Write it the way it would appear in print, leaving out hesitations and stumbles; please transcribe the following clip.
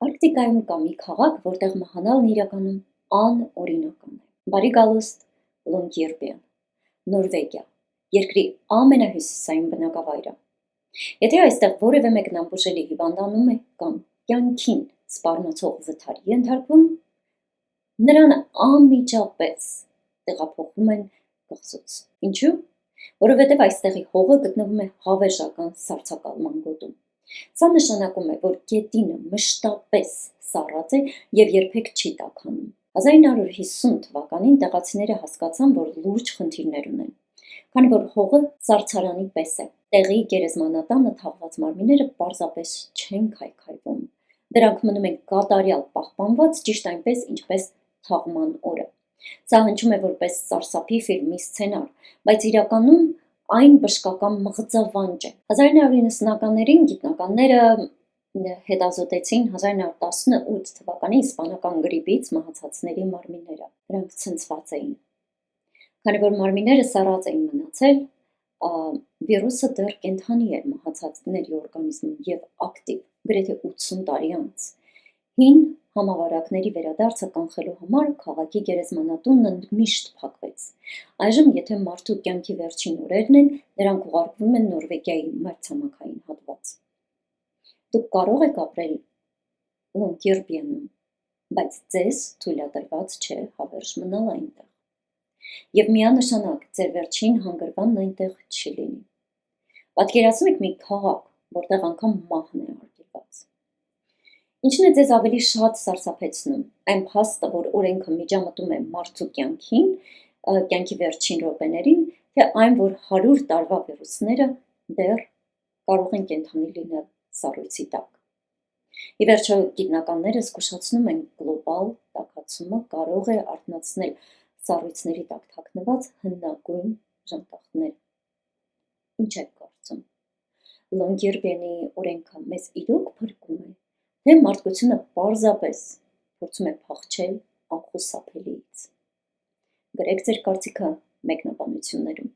Արկտիկայում կա մի քաղաք, որտեղ մահանալն իրականում անօրինական է։ Բարի գալուստ, Լոնգիրբեն, Նորվեգիա, երկրի ամենահյուսիսային բնակավայրը։ Եթե այստեղ որևէ մեկն անբուժելի հիվանդանում է կամ կյանքին սպառնացող վթարի ենթարկվում, նրան անմիջապես տեղափոխվում են կղզուց։ Ինչու՞։ Որովհետև այստեղի հողը գտնվում է հավերժական սառցակալման գոտում։ Սա նշանակում է, որ գետինը մշտապես սառած է և երբեք չի տաքանում։ 1950 թվականին տեղացիները հասկացան, որ լուրջ խնդիրներ ունեն, քանի որ հողը սառցարանի պես է։ Տեղի գերեզմանատանը թաղված մարմինները պարզապես չեն քայքայվում։ Դրանք մնում են կատարյալ պահպանված, ճիշտ այնպես, ինչպես թաղման օրը։ Սա հնչում է որպես սարսափի ֆիլմի սցենար, բայց իրականում այն բժշկական մղձավանջ է։ 1990-ականներին գիտնականները հետազոտեցին 1918 թվականի իսպանական գրիպից մահացածների մարմինները։ Նրանք ցնցված էին։ Քանի որ մարմինները սառած էին մնացել, վիրուսը դեռ կենդանի էր մահացածների օրգանիզմում և ակտիվ, գրեթե 80 տարի անց։ Հին համավարակների վերադարձը կանխելու համար քաղաքի գերեզմանատունն ընդմիշտ փակվեց։ Այժմ, եթե մարդու կյանքի վերջին օրերն են, նրանք ուղարկվում են Նորվեգիայի մայրցամաքային հատված։ Դուք կարող եք ապրել Լոնգիրբենում, բայց ձեզ թույլատրված չէ հավերժ մնալ այնտեղ։ Եվ միանշանակ ձեր վերջին հանգրվանն այնտեղ չի լինի։ Պատկերացնեք մի քաղաք, որտեղ անգամ մահն է արգելված։ Ինչն է ձեզ ավելի շատ սարսափեցնում, այն փաստը, որ օրենքը միջամտում է մարդու կյանքի վերջին րոպեներին, թե այն, որ 100 տարվա վիրուսները դեռ կարող են կենդանի լինել սառույցի տակ։ Ի վերջո, գիտնականները զգուշացնում են գլոբալ տաքացումը կարող է արթնացնել սառույցների տակ թաքնված հնագույն ժանտախները։ Ինչ եք կարծում։ Լոնգիրբենի օրենքը մեզ իրոք փրկում է, թե մարդկությունը պարզապես փորձում է փախչել անխուսափելիից։ Գրեք ձեր կարծիքը մեկնաբանություններում։